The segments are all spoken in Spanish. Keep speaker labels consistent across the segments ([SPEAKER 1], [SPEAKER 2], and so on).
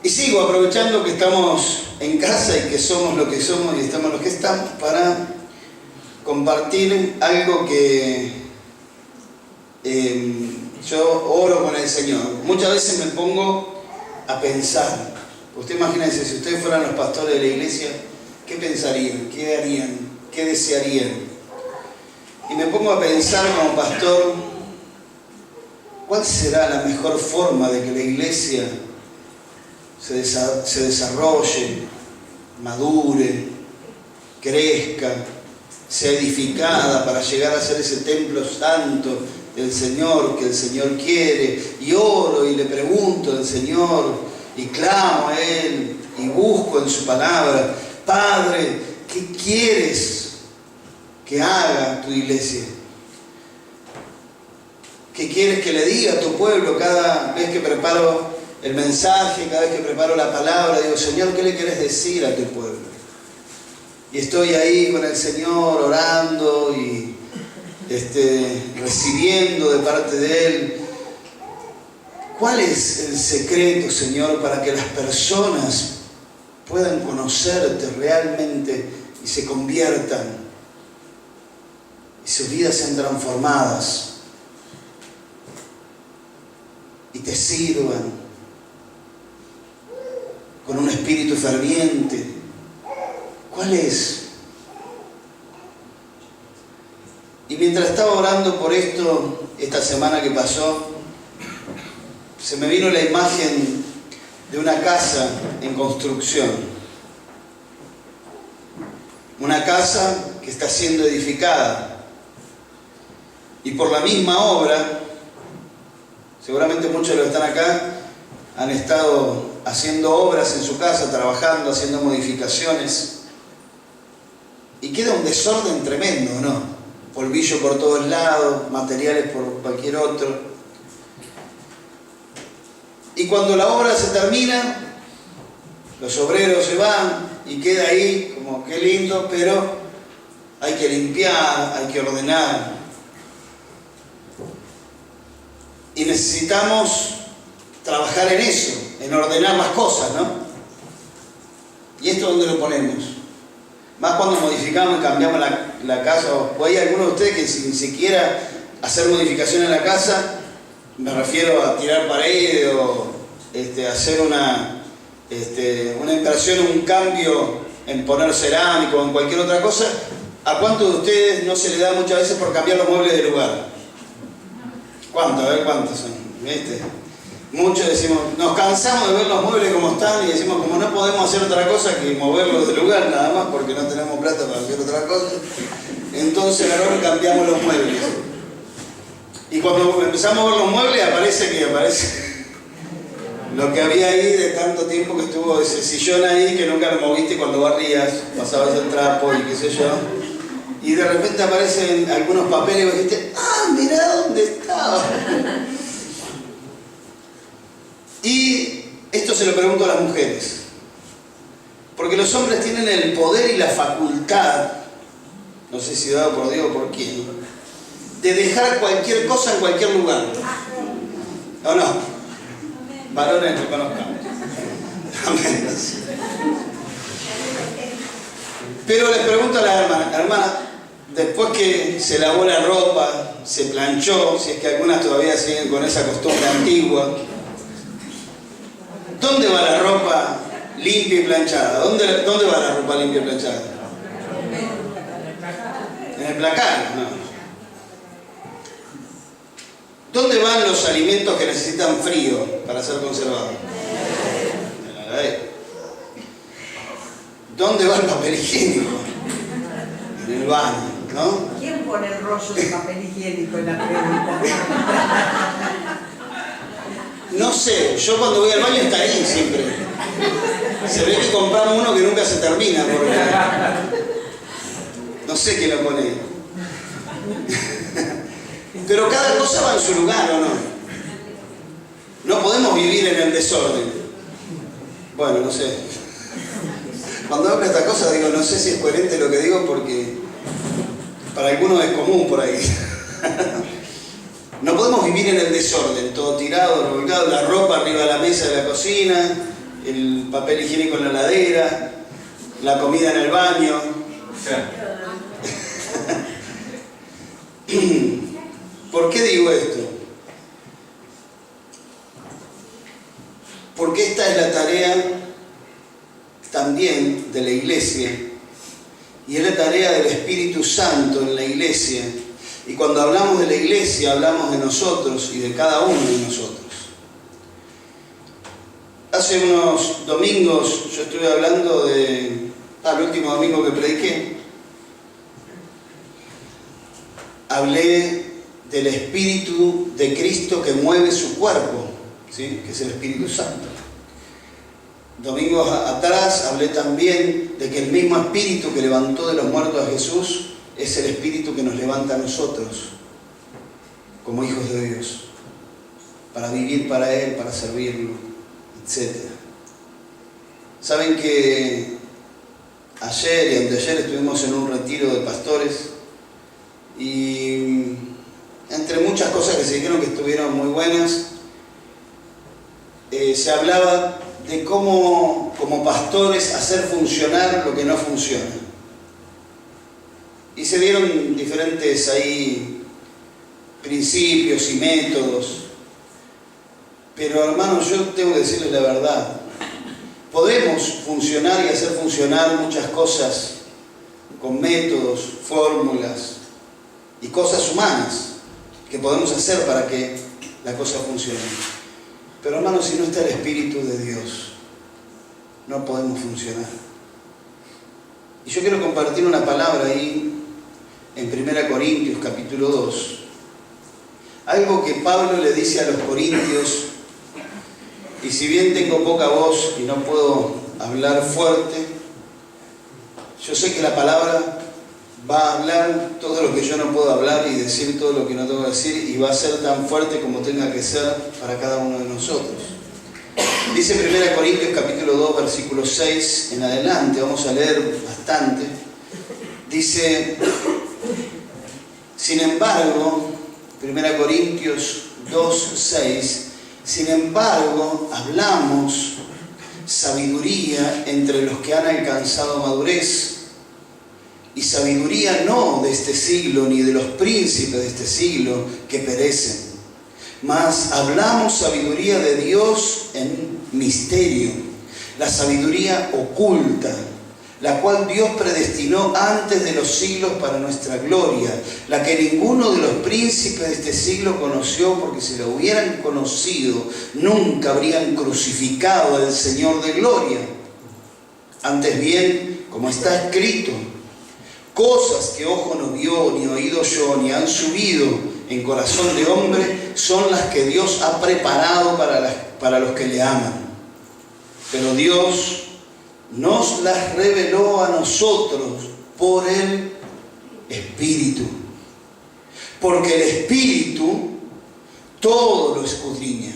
[SPEAKER 1] Y sigo aprovechando que estamos en casa y que somos lo que somos y estamos lo que estamos para compartir algo que yo oro con el Señor. Muchas veces me pongo a pensar. Usted imagínense, si ustedes fueran los pastores de la iglesia, ¿qué pensarían? ¿Qué harían? ¿Qué desearían? Y me pongo a pensar como pastor, ¿cuál será la mejor forma de que la iglesia se desarrolle, madure, crezca, sea edificada para llegar a ser ese templo santo del Señor que el Señor quiere? Y oro y le pregunto al Señor y clamo a Él y busco en su palabra: Padre, ¿qué quieres que haga tu iglesia? ¿Qué quieres que le diga a tu pueblo? Cada vez que preparo el mensaje, cada vez que preparo la palabra, digo: Señor, ¿qué le quieres decir a tu pueblo? Y estoy ahí con el Señor orando y recibiendo de parte de Él. ¿Cuál es el secreto, Señor, para que las personas puedan conocerte realmente y se conviertan y sus vidas sean transformadas y te sirvan con un espíritu ferviente? ¿Cuál es? Y mientras estaba orando por esto, esta semana que pasó, se me vino la imagen de una casa en construcción. Una casa que está siendo edificada. Y por la misma obra, seguramente muchos de los que están acá han estado haciendo obras en su casa, trabajando, haciendo modificaciones. Y queda un desorden tremendo, ¿no? Polvillo por todos lados, materiales por cualquier otro. Y cuando la obra se termina, los obreros se van y queda ahí como qué lindo, pero hay que limpiar, hay que ordenar. Y necesitamos trabajar en eso, en ordenar las cosas, ¿no? ¿Y esto dónde lo ponemos? Más cuando modificamos y cambiamos la casa, o hay algunos de ustedes que sin siquiera hacer modificación en la casa, me refiero a tirar paredes o hacer una inversión, un cambio en poner cerámico o en cualquier otra cosa. ¿A cuántos de ustedes no se le da muchas veces por cambiar los muebles de lugar? ¿Cuántos? A ver cuántos son. ¿Viste? Muchos decimos, nos cansamos de ver los muebles como están y decimos, como no podemos hacer otra cosa que moverlos de lugar nada más porque no tenemos plata para hacer otra cosa, entonces ahora cambiamos los muebles. Y cuando empezamos a ver los muebles aparece lo que había ahí de tanto tiempo que estuvo ese sillón ahí que nunca lo moviste cuando barrías, pasabas el trapo y qué sé yo. Y de repente aparecen algunos papeles y vos dijiste, ¡ah, mirá dónde estaba! Y esto se lo pregunto a las mujeres, porque los hombres tienen el poder y la facultad, no sé si dado por Dios o por quién, de dejar cualquier cosa en cualquier lugar. ¿O no? Varones, reconozcamos. Amén. Pero les pregunto a las hermanas, después que se lavó la ropa, se planchó, si es que algunas todavía siguen con esa costumbre antigua, ¿dónde va la ropa limpia y planchada? ¿Dónde va la ropa limpia y planchada? En el placar, no. ¿Dónde van los alimentos que necesitan frío para ser conservados? En la heladera. ¿Dónde va el papel higiénico? En el baño, ¿no?
[SPEAKER 2] ¿Quién pone el rollo de papel higiénico en la pregunta?
[SPEAKER 1] No sé, yo cuando voy al baño está ahí siempre. Se ve que compramos uno que nunca se termina porque no sé quién lo pone. Pero cada cosa va en su lugar, ¿o no? No podemos vivir en el desorden. Bueno, no sé. Cuando hablo de esta cosa digo, no sé si es coherente lo que digo porque para algunos es común por ahí. No podemos vivir en el desorden, todo tirado, revolcado, la ropa arriba de la mesa de la cocina, el papel higiénico en la heladera, la comida en el baño. ¿Por qué digo esto? Porque esta es la tarea también de la iglesia y es la tarea del Espíritu Santo en la iglesia. Y cuando hablamos de la iglesia hablamos de nosotros y de cada uno de nosotros. Hace unos domingos yo estuve hablando el último domingo que prediqué, hablé del Espíritu de Cristo que mueve su cuerpo, ¿sí? Que es el Espíritu Santo. Domingos atrás hablé también de que el mismo Espíritu que levantó de los muertos a Jesús es el Espíritu que nos levanta a nosotros como hijos de Dios, para vivir para Él, para servirlo, etc. Saben que ayer y anteayer estuvimos en un retiro de pastores y entre muchas cosas que se dijeron que estuvieron muy buenas, se hablaba de cómo como pastores hacer funcionar lo que no funciona. Y se dieron diferentes ahí principios y métodos. Pero hermanos, yo tengo que decirles la verdad. Podemos funcionar y hacer funcionar muchas cosas con métodos, fórmulas y cosas humanas que podemos hacer para que la cosa funcione. Pero hermanos, si no está el Espíritu de Dios, no podemos funcionar. Y yo quiero compartir una palabra ahí en 1 Corintios capítulo 2. Algo que Pablo le dice a los corintios, y si bien tengo poca voz y no puedo hablar fuerte, yo sé que la palabra va a hablar todo lo que yo no puedo hablar y decir todo lo que no tengo que decir, y va a ser tan fuerte como tenga que ser para cada uno de nosotros. Dice 1 Corintios capítulo 2 versículo 6 en adelante, vamos a leer bastante. Dice, sin embargo, 1 Corintios 2, 6, sin embargo, hablamos sabiduría entre los que han alcanzado madurez, y sabiduría no de este siglo ni de los príncipes de este siglo que perecen, mas hablamos sabiduría de Dios en misterio, la sabiduría oculta, la cual Dios predestinó antes de los siglos para nuestra gloria, la que ninguno de los príncipes de este siglo conoció, porque si la hubieran conocido, nunca habrían crucificado al Señor de gloria. Antes bien, como está escrito, cosas que ojo no vio, ni oído yo, ni han subido en corazón de hombre, son las que Dios ha preparado para los que le aman. Pero Dios nos las reveló a nosotros por el Espíritu. Porque el Espíritu todo lo escudriña,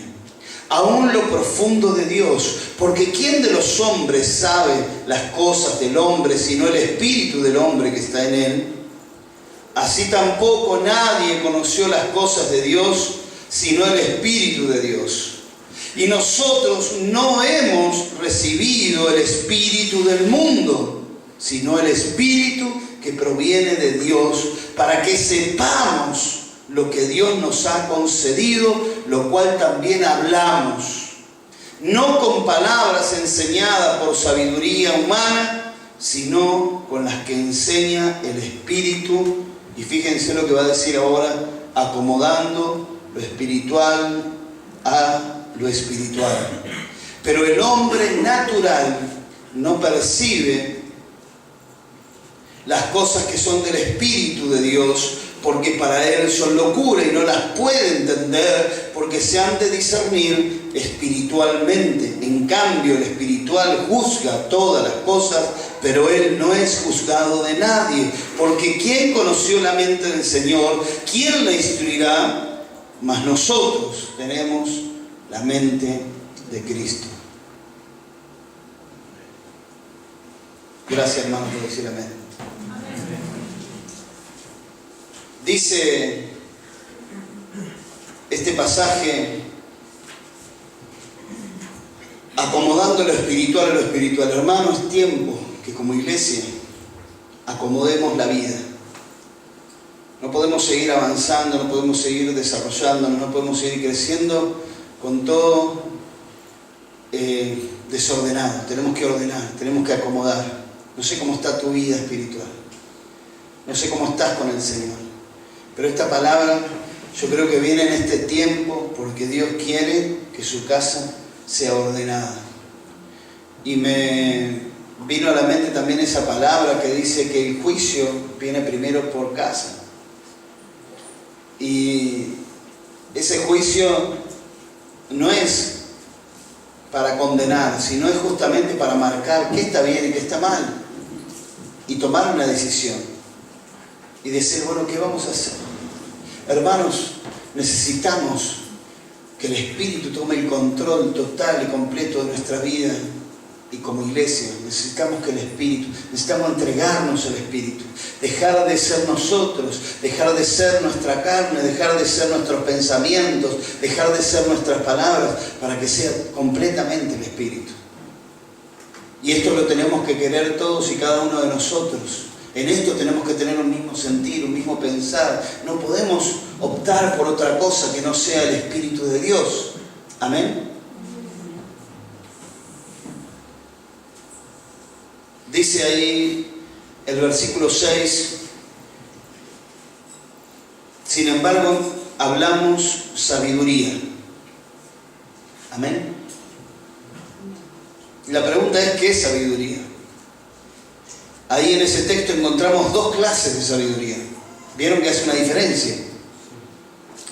[SPEAKER 1] aún lo profundo de Dios. Porque ¿quién de los hombres sabe las cosas del hombre sino el Espíritu del hombre que está en él? Así tampoco nadie conoció las cosas de Dios sino el Espíritu de Dios. Y nosotros no hemos recibido el espíritu del mundo, sino el Espíritu que proviene de Dios, para que sepamos lo que Dios nos ha concedido, lo cual también hablamos, no con palabras enseñadas por sabiduría humana, sino con las que enseña el Espíritu. Y fíjense lo que va a decir ahora, acomodando lo espiritual a lo espiritual. Pero el hombre natural no percibe las cosas que son del Espíritu de Dios, porque para él son locura y no las puede entender, porque se han de discernir espiritualmente. En cambio, el espiritual juzga todas las cosas, pero él no es juzgado de nadie, porque ¿quién conoció la mente del Señor? ¿Quién la instruirá? Mas nosotros tenemos la mente de Cristo. Gracias, hermano, por decir amén. Dice este pasaje, acomodando lo espiritual a lo espiritual. Hermano, es tiempo que como iglesia acomodemos la vida. No podemos seguir avanzando, no podemos seguir desarrollándonos, no podemos seguir creciendo con todo desordenado. Tenemos que ordenar, tenemos que acomodar. No sé cómo está tu vida espiritual, no sé cómo estás con el Señor, pero esta palabra yo creo que viene en este tiempo porque Dios quiere que su casa sea ordenada. Y me vino a la mente también esa palabra que dice que el juicio viene primero por casa. Y ese juicio no es para condenar, sino es justamente para marcar qué está bien y qué está mal. Y tomar una decisión. Y decir, bueno, ¿qué vamos a hacer? Hermanos, necesitamos que el Espíritu tome el control total y completo de nuestra vida. Y como iglesia necesitamos que el Espíritu, necesitamos entregarnos al Espíritu, dejar de ser nosotros, dejar de ser nuestra carne, dejar de ser nuestros pensamientos, dejar de ser nuestras palabras, para que sea completamente el Espíritu. Y esto lo tenemos que querer todos y cada uno de nosotros. En esto tenemos que tener un mismo sentir, un mismo pensar. No podemos optar por otra cosa que no sea el Espíritu de Dios. Amén. Dice ahí el versículo 6, sin embargo, hablamos sabiduría. Amén. La pregunta es, ¿qué es sabiduría? Ahí en ese texto encontramos dos clases de sabiduría. ¿Vieron que hace una diferencia?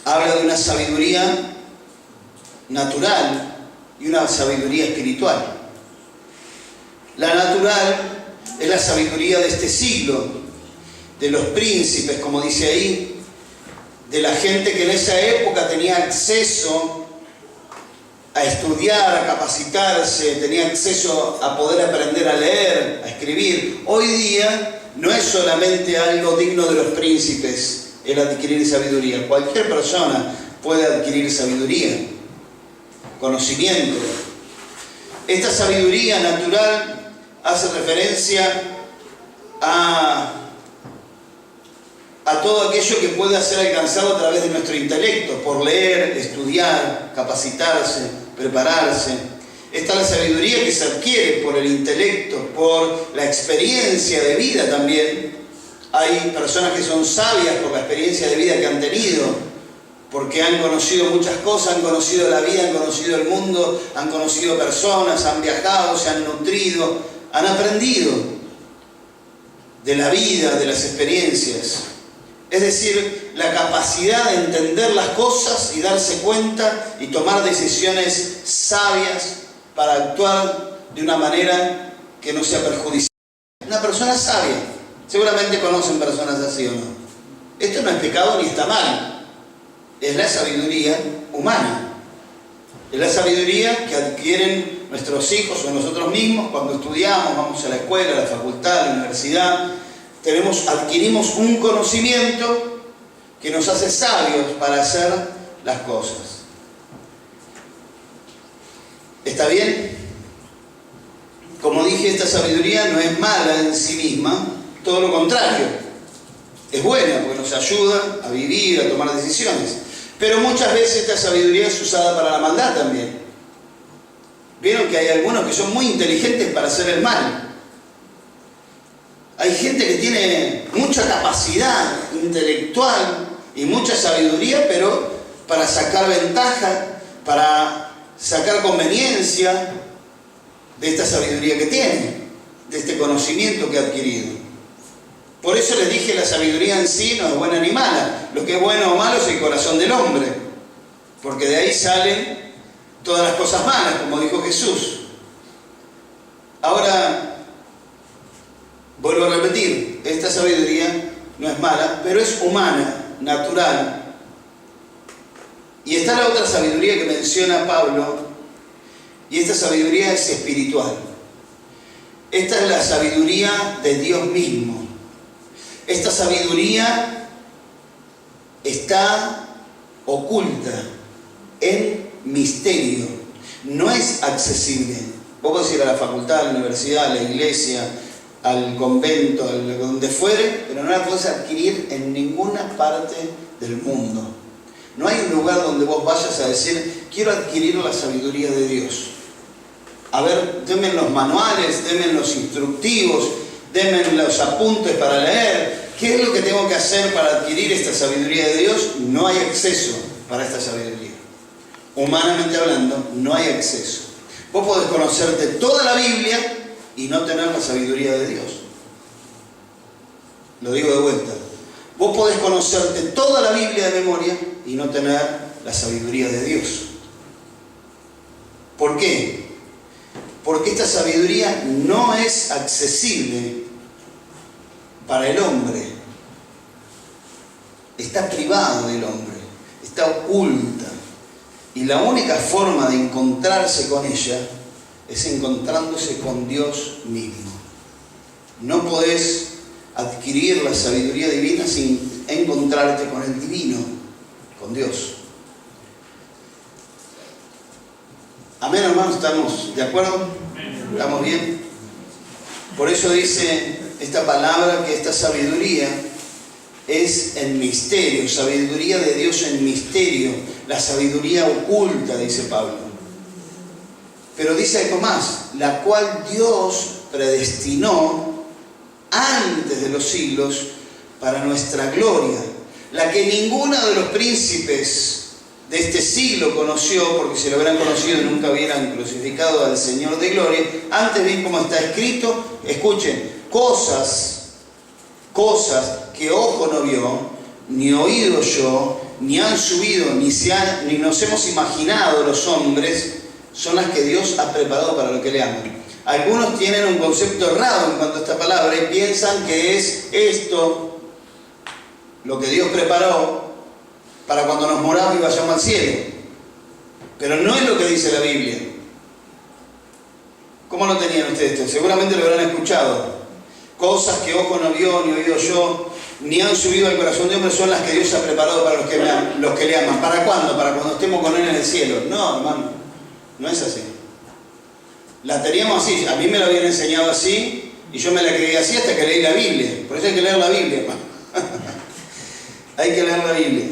[SPEAKER 1] Habla de una sabiduría natural y una sabiduría espiritual. La natural es la sabiduría de este siglo, de los príncipes, como dice ahí, de la gente que en esa época tenía acceso a estudiar, a capacitarse, tenía acceso a poder aprender a leer, a escribir. Hoy día no es solamente algo digno de los príncipes el adquirir sabiduría. Cualquier persona puede adquirir sabiduría, conocimiento. Esta sabiduría natural hace referencia a todo aquello que puede ser alcanzado a través de nuestro intelecto, por leer, estudiar, capacitarse, prepararse. Esta es la sabiduría que se adquiere por el intelecto, por la experiencia de vida también. Hay personas que son sabias por la experiencia de vida que han tenido, porque han conocido muchas cosas, han conocido la vida, han conocido el mundo, han conocido personas, han viajado, se han nutrido, han aprendido de la vida, de las experiencias. Es decir, la capacidad de entender las cosas y darse cuenta y tomar decisiones sabias para actuar de una manera que no sea perjudicial. Una persona sabia, seguramente conocen personas así o no. Esto no es pecado ni está mal, es la sabiduría humana. Es la sabiduría que adquieren nuestros hijos o nosotros mismos cuando estudiamos, vamos a la escuela, a la facultad, a la universidad. Adquirimos un conocimiento que nos hace sabios para hacer las cosas. ¿Está bien? Como dije, esta sabiduría no es mala en sí misma, todo lo contrario. Es buena porque nos ayuda a vivir, a tomar decisiones. Pero muchas veces esta sabiduría es usada para la maldad también. Vieron que hay algunos que son muy inteligentes para hacer el mal. Hay gente que tiene mucha capacidad intelectual y mucha sabiduría, pero para sacar ventaja, para sacar conveniencia de esta sabiduría que tiene, de este conocimiento que ha adquirido. Por eso les dije, la sabiduría en sí no es buena ni mala. Lo que es bueno o malo es el corazón del hombre, porque de ahí salen todas las cosas malas, como dijo Jesús. Ahora, vuelvo a repetir, esta sabiduría no es mala, pero es humana, natural. Y está la otra sabiduría que menciona Pablo, y esta sabiduría es espiritual. Esta es la sabiduría de Dios mismo. Esta sabiduría está oculta en misterio. no es accesible. Vos podés ir a la facultad, a la universidad, a la iglesia, al convento, a donde fuere, pero no la podés adquirir en ninguna parte del mundo. No hay un lugar donde vos vayas a decir, quiero adquirir la sabiduría de Dios. A ver, denme los manuales, denme los instructivos, denme los apuntes para leer. ¿Qué es lo que tengo que hacer para adquirir esta sabiduría de Dios? No hay acceso para esta sabiduría. Humanamente hablando, no hay acceso. Vos podés conocerte toda la Biblia y no tener la sabiduría de Dios. Lo digo de vuelta. Vos podés conocerte toda la Biblia de memoria y no tener la sabiduría de Dios. ¿Por qué? Porque esta sabiduría no es accesible para el hombre. Está privado del hombre, está oculta. Y la única forma de encontrarse con ella es encontrándose con Dios mismo. No podés adquirir la sabiduría divina sin encontrarte con el divino, con Dios. Amén, hermanos, ¿estamos de acuerdo? ¿Estamos bien? Por eso dice esta palabra que esta sabiduría es en misterio, sabiduría de Dios en misterio, la sabiduría oculta, dice Pablo. Pero dice algo más, la cual Dios predestinó antes de los siglos para nuestra gloria, la que ninguno de los príncipes de este siglo conoció, porque si lo hubieran conocido nunca hubieran crucificado al Señor de gloria. Antes bien, como está escrito, escuchen, cosas que ojo no vio, ni oído yo, ni han subido, ni nos hemos imaginado los hombres, son las que Dios ha preparado para los que le aman. Algunos tienen un concepto errado en cuanto a esta palabra y piensan que es esto lo que Dios preparó para cuando nos moramos y vayamos al cielo. Pero no es lo que dice la Biblia. ¿Cómo lo tenían ustedes? Seguramente lo habrán escuchado. Cosas que ojo no vio, ni oído yo, ni han subido al corazón de hombre, son las que Dios ha preparado para los que le aman. ¿Para cuándo? Para cuando estemos con Él en el cielo. No, hermano, no es así. La teníamos así, a mí me lo habían enseñado así, y yo me la creí así hasta que leí la Biblia. Por eso hay que leer la Biblia, hermano. Hay que leer la Biblia.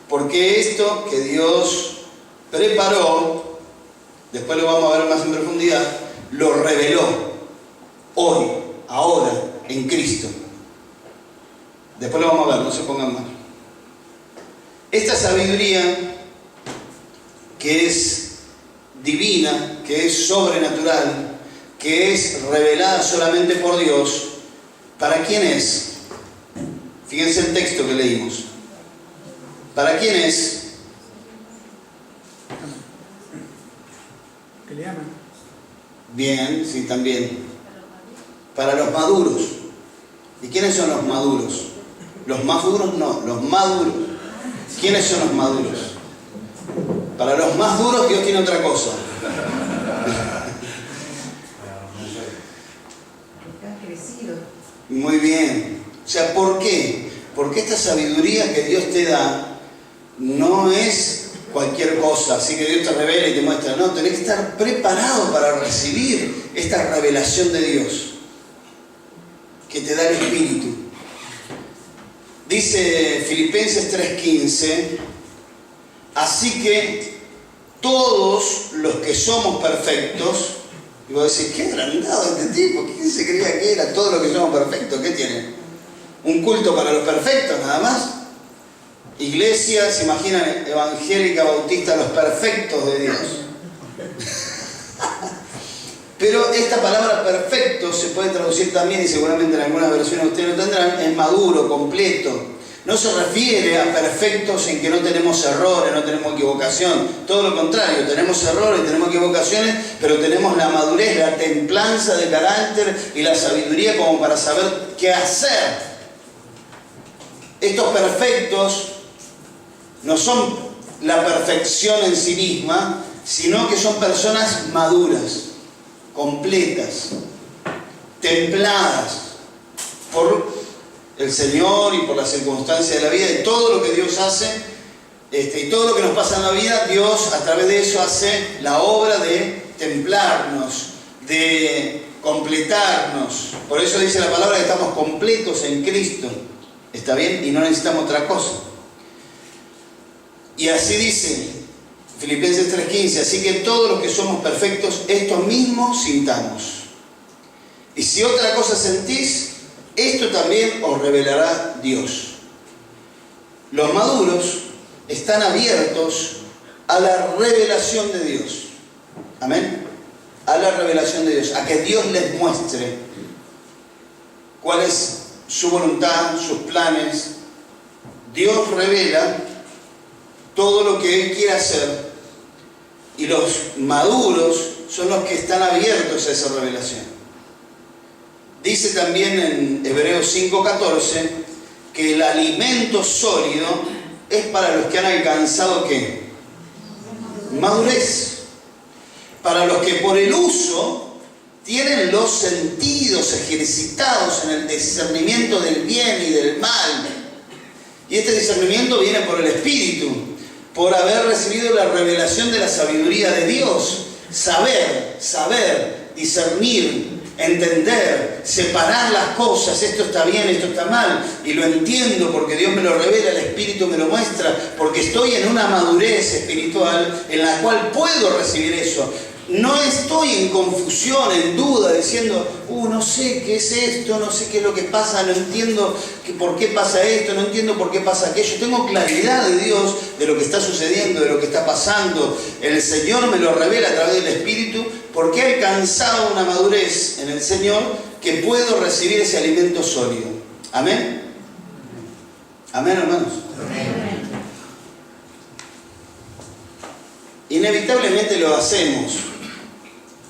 [SPEAKER 1] Porque esto que Dios preparó, después lo vamos a ver más en profundidad, lo reveló hoy, ahora, en Cristo. Después lo vamos a ver, no se pongan mal. Esta sabiduría que es divina, que es sobrenatural, que es revelada solamente por Dios, ¿para quién es? Fíjense el texto que leímos. ¿Para quién es?
[SPEAKER 2] Que le aman.
[SPEAKER 1] Bien, sí, también. Para los maduros. ¿Y quiénes son los maduros? Los más duros no, los maduros. ¿Quiénes son los maduros? Para los más duros Dios tiene otra cosa.
[SPEAKER 2] Han crecido.
[SPEAKER 1] Muy bien. O sea, ¿por qué? Porque esta sabiduría que Dios te da no es cualquier cosa, así que Dios te revela y te muestra. No, tenés que estar preparado para recibir esta revelación de Dios que te da el Espíritu. Dice Filipenses 3:15, así que todos los que somos perfectos, y vos decís, qué agrandado este tipo, ¿quién se creía que era? Todos los que somos perfectos, ¿qué tiene? ¿Un culto para los perfectos nada más? Iglesia, se imaginan, evangélica, bautista, los perfectos de Dios. Pero esta palabra perfecto se puede traducir también, y seguramente en algunas versiones ustedes lo tendrán, en maduro, completo. No se refiere a perfectos en que no tenemos errores, no tenemos equivocación. Todo lo contrario, tenemos errores, tenemos equivocaciones, pero tenemos la madurez, la templanza de carácter y la sabiduría como para saber qué hacer. Estos perfectos no son la perfección en sí misma, sino que son personas maduras, completas, templadas por el Señor y por las circunstancias de la vida, y todo lo que Dios hace y todo lo que nos pasa en la vida, Dios a través de eso hace la obra de templarnos, de completarnos. Por eso dice la palabra que estamos completos en Cristo. ¿Está bien? Y no necesitamos otra cosa. Y así dice Filipenses 3:15, así que todos los que somos perfectos, esto mismo sintamos. Y si otra cosa sentís, esto también os revelará Dios. Los maduros están abiertos a la revelación de Dios. Amén. A la revelación de Dios, a que Dios les muestre cuál es su voluntad, sus planes. Dios revela todo lo que Él quiere hacer y los maduros son los que están abiertos a esa revelación. Dice también en Hebreos 5:14 que el alimento sólido es para los que han alcanzado ¿qué? Madurez. Para los que por el uso tienen los sentidos ejercitados en el discernimiento del bien y del mal. Y este discernimiento viene por el Espíritu, por haber recibido la revelación de la sabiduría de Dios. Saber, discernir, entender, separar las cosas, esto está bien, esto está mal, y lo entiendo porque Dios me lo revela, el Espíritu me lo muestra, porque estoy en una madurez espiritual en la cual puedo recibir eso. No estoy en confusión, en duda, diciendo, no sé qué es esto, no sé qué es lo que pasa, no entiendo por qué pasa esto, no entiendo por qué pasa aquello. Tengo claridad de Dios, de lo que está sucediendo, de lo que está pasando. El Señor me lo revela a través del Espíritu, porque he alcanzado una madurez en el Señor que puedo recibir ese alimento sólido. ¿Amén? ¿Amén, hermanos?
[SPEAKER 2] Amén.
[SPEAKER 1] Inevitablemente lo hacemos.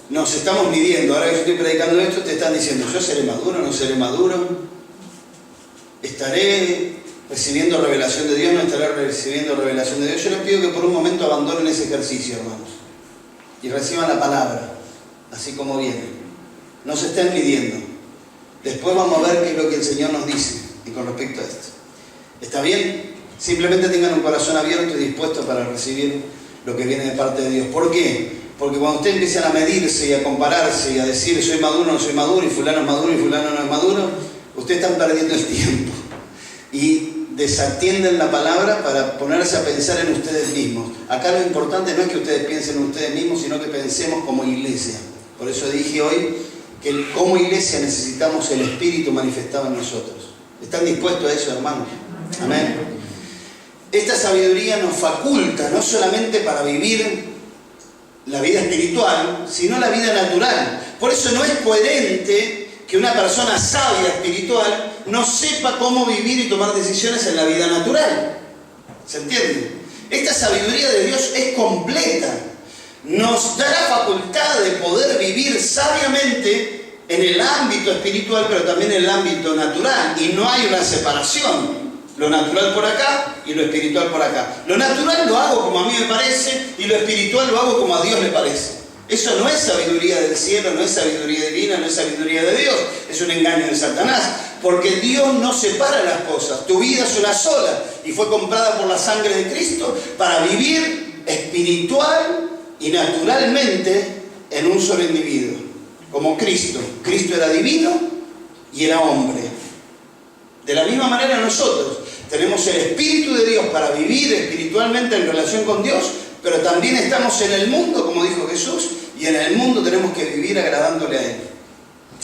[SPEAKER 1] Nos estamos midiendo. Ahora que yo estoy predicando esto, te están diciendo, ¿yo seré maduro o no seré maduro? ¿Estaré recibiendo revelación de Dios o no estaré recibiendo revelación de Dios? Yo les pido que por un momento abandonen ese ejercicio, hermanos, y reciban la palabra, así como viene. No se estén midiendo. Después vamos a ver qué es lo que el Señor nos dice y con respecto a esto. ¿Está bien? Simplemente tengan un corazón abierto y dispuesto para recibir lo que viene de parte de Dios. ¿Por qué? Porque cuando ustedes empiezan a medirse y a compararse y a decir soy maduro o no soy maduro, y fulano es maduro y fulano no es maduro, ustedes están perdiendo el tiempo y desatienden la palabra para ponerse a pensar en ustedes mismos. Acá lo importante no es que ustedes piensen en ustedes mismos, sino que pensemos como iglesia. Por eso dije hoy que como iglesia necesitamos el Espíritu manifestado en nosotros. ¿Están dispuestos a eso, hermanos? Amén. Esta sabiduría nos faculta no solamente para vivir la vida espiritual, sino la vida natural. Por eso no es coherente que una persona sabia espiritual no sepa cómo vivir y tomar decisiones en la vida natural. ¿Se entiende? Esta sabiduría de Dios es completa. Nos da la facultad de poder vivir sabiamente en el ámbito espiritual, pero también en el ámbito natural. Y no hay una separación. Lo natural por acá y lo espiritual por acá. Lo natural lo hago como a mí me parece y lo espiritual lo hago como a Dios le parece. Eso no es sabiduría del cielo, no es sabiduría divina, no es sabiduría de Dios. Es un engaño de Satanás. Porque Dios no separa las cosas. Tu vida es una sola y fue comprada por la sangre de Cristo para vivir espiritual y naturalmente en un solo individuo. Como Cristo. Cristo era divino y era hombre. De la misma manera nosotros tenemos el Espíritu de Dios para vivir espiritualmente en relación con Dios, pero también estamos en el mundo, como dijo Jesús, y en el mundo tenemos que vivir agradándole a Él.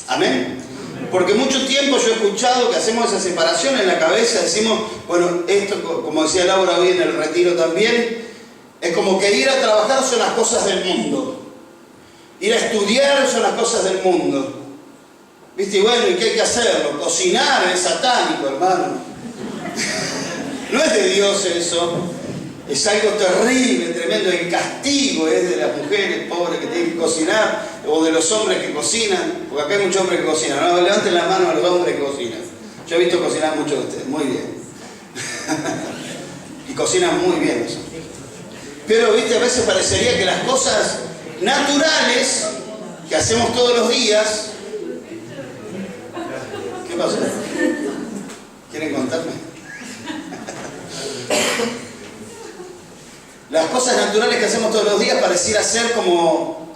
[SPEAKER 1] Amén. Porque mucho tiempo yo he escuchado que hacemos esa separación en la cabeza, decimos, bueno, esto, como decía Laura hoy en el retiro también, es como que ir a trabajar son las cosas del mundo, ir a estudiar son las cosas del mundo. ¿Viste? Y bueno, ¿y qué hay que hacerlo? Cocinar es satánico, hermano. No es de Dios eso. Es algo terrible, tremendo. El castigo es de las mujeres pobres que tienen que cocinar o de los hombres que cocinan. Porque acá hay muchos hombres que cocinan. No, levanten la mano a los hombres que cocinan. Yo he visto cocinar a muchos de ustedes. Muy bien. Y cocinan muy bien los hombres. Pero, ¿viste? A veces parecería que las cosas naturales que hacemos todos los días... ¿Qué pasó? ¿Quieren contarme? Las cosas naturales que hacemos todos los días pareciera ser como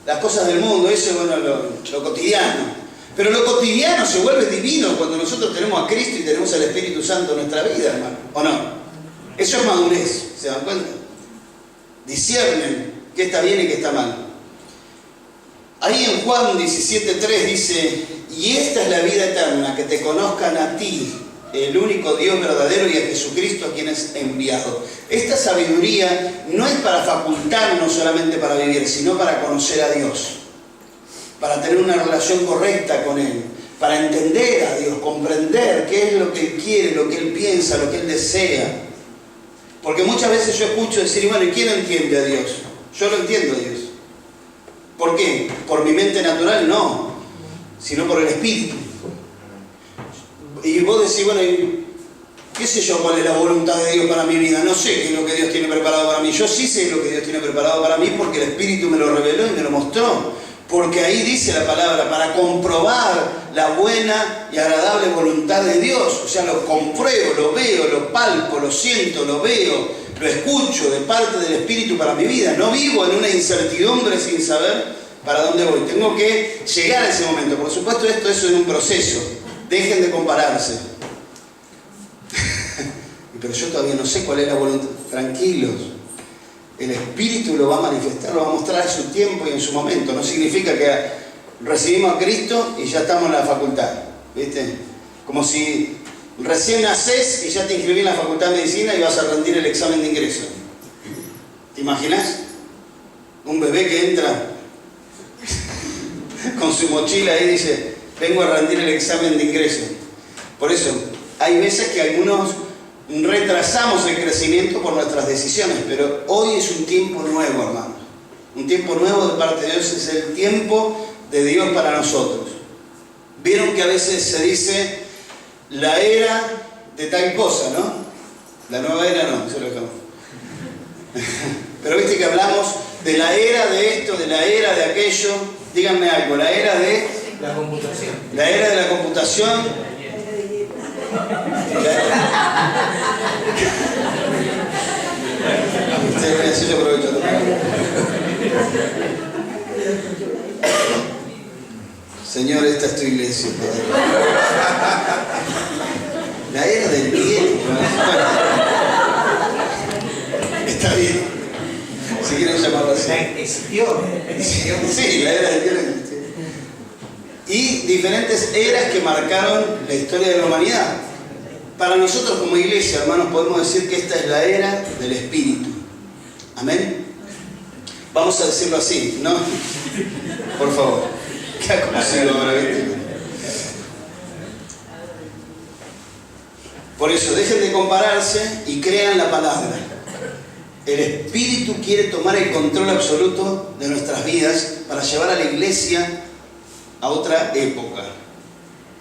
[SPEAKER 1] las cosas del mundo, eso es bueno, lo cotidiano. Pero lo cotidiano se vuelve divino cuando nosotros tenemos a Cristo y tenemos al Espíritu Santo en nuestra vida, hermano. ¿O no? Eso es madurez, ¿se dan cuenta? Disciernen qué está bien y qué está mal. Ahí en Juan 17:3 dice: y esta es la vida eterna, que te conozcan a ti, el único Dios verdadero, y a Jesucristo a quien es enviado. Esta sabiduría no es para facultarnos solamente para vivir, sino para conocer a Dios, para tener una relación correcta con Él, para entender a Dios, comprender qué es lo que Él quiere, lo que Él piensa, lo que Él desea. Porque muchas veces yo escucho decir, bueno, ¿y quién entiende a Dios? Yo lo entiendo a Dios. ¿Por qué? ¿Por mi mente natural? No, sino por el Espíritu. Y vos decís, bueno, ¿qué sé yo cuál es la voluntad de Dios para mi vida? No sé qué es lo que Dios tiene preparado para mí. Yo sí sé lo que Dios tiene preparado para mí porque el Espíritu me lo reveló y me lo mostró. Porque ahí dice la palabra, para comprobar la buena y agradable voluntad de Dios. O sea, lo compruebo, lo veo, lo palpo, lo siento, lo veo, lo escucho de parte del Espíritu para mi vida. No vivo en una incertidumbre sin saber para dónde voy. Tengo que llegar a ese momento. Por supuesto, eso es un proceso. Dejen de compararse. Pero yo todavía no sé cuál es la voluntad. Tranquilos. El Espíritu lo va a manifestar, lo va a mostrar en su tiempo y en su momento. No significa que recibimos a Cristo y ya estamos en la facultad, ¿viste? Como si recién nacés y ya te inscribí en la facultad de medicina y vas a rendir el examen de ingreso. ¿Te imaginas? Un bebé que entra con su mochila y dice, vengo a rendir el examen de ingreso. Por eso, hay veces que algunos retrasamos el crecimiento por nuestras decisiones, pero hoy es un tiempo nuevo, hermanos. Un tiempo nuevo de parte de Dios, es el tiempo de Dios para nosotros. Vieron que a veces se dice la era de tal cosa, ¿no? La nueva era no, eso lo dejamos. Pero viste que hablamos de la era de esto, de la era de aquello. Díganme algo, la era de
[SPEAKER 3] la computación.
[SPEAKER 1] La era de la computación. Así yo aprovecho también. Señor, esta es tu iglesia. La era del bien. Está bien. Si quieren llamarlo así.
[SPEAKER 3] Existió.
[SPEAKER 1] Sí, la era del bien. Y diferentes eras que marcaron la historia de la humanidad. Para nosotros como iglesia, hermanos, podemos decir que esta es la era del Espíritu. Amén. Vamos a decirlo así, ¿no? Por favor. ¿Qué ha conocido ahora? Por eso, dejen de compararse y crean la palabra. El Espíritu quiere tomar el control absoluto de nuestras vidas para llevar a la iglesia a otra época.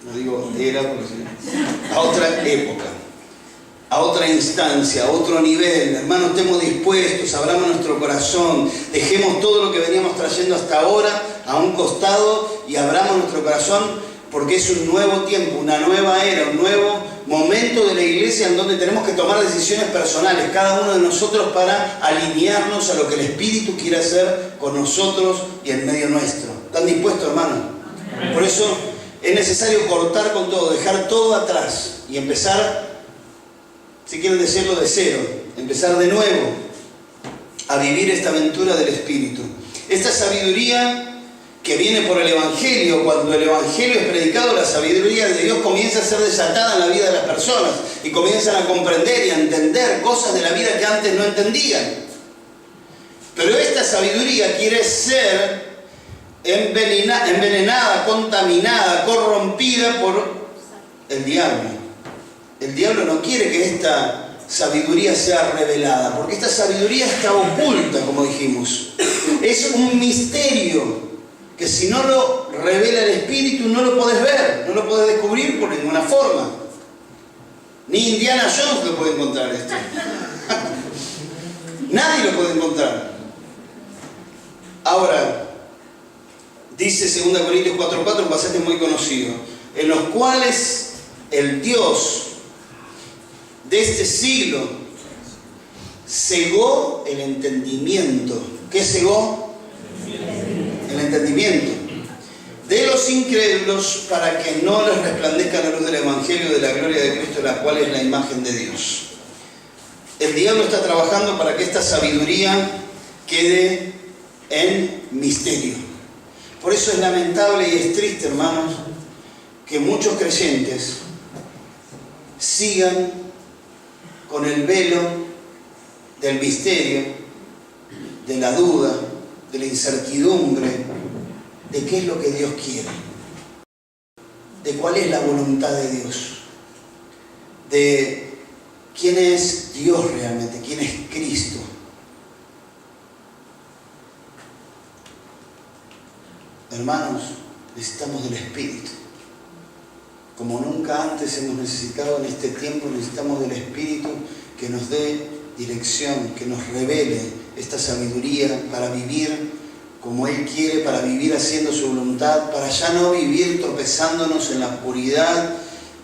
[SPEAKER 1] No digo era porque a otra época, a otra instancia, a otro nivel. Hermanos, estemos dispuestos, abramos nuestro corazón, dejemos todo lo que veníamos trayendo hasta ahora a un costado y abramos nuestro corazón, porque es un nuevo tiempo, una nueva era, un nuevo momento de la iglesia en donde tenemos que tomar decisiones personales, cada uno de nosotros, para alinearnos a lo que el Espíritu quiere hacer con nosotros y en medio nuestro. ¿Están dispuestos, hermanos? Por eso es necesario cortar con todo, dejar todo atrás y empezar, si quieren decirlo, de cero, empezar de nuevo a vivir esta aventura del Espíritu. Esta sabiduría que viene por el Evangelio, cuando el Evangelio es predicado, la sabiduría de Dios comienza a ser desatada en la vida de las personas y comienzan a comprender y a entender cosas de la vida que antes no entendían. Pero esta sabiduría quiere ser envenenada, contaminada, corrompida por el diablo. El diablo no quiere que esta sabiduría sea revelada, porque esta sabiduría está oculta, como dijimos. Es un misterio que si no lo revela el Espíritu no lo podés ver, no lo podés descubrir por ninguna forma. Ni Indiana Jones lo puede encontrar esto. Nadie lo puede encontrar. Ahora, dice 2 Corintios 4:4, un pasaje muy conocido, en los cuales el Dios de este siglo cegó el entendimiento. ¿Qué cegó? El entendimiento de los incrédulos, para que no les resplandezca la luz del Evangelio de la gloria de Cristo, la cual es la imagen de Dios. El diablo está trabajando para que esta sabiduría quede en misterio. Por eso es lamentable y es triste, hermanos, que muchos creyentes sigan con el velo del misterio, de la duda, de la incertidumbre, de qué es lo que Dios quiere, de cuál es la voluntad de Dios, de quién es Dios realmente, quién es Cristo. Hermanos, necesitamos del Espíritu. Como nunca antes hemos necesitado en este tiempo, necesitamos del Espíritu que nos dé dirección, que nos revele esta sabiduría para vivir como Él quiere, para vivir haciendo su voluntad, para ya no vivir tropezándonos en la oscuridad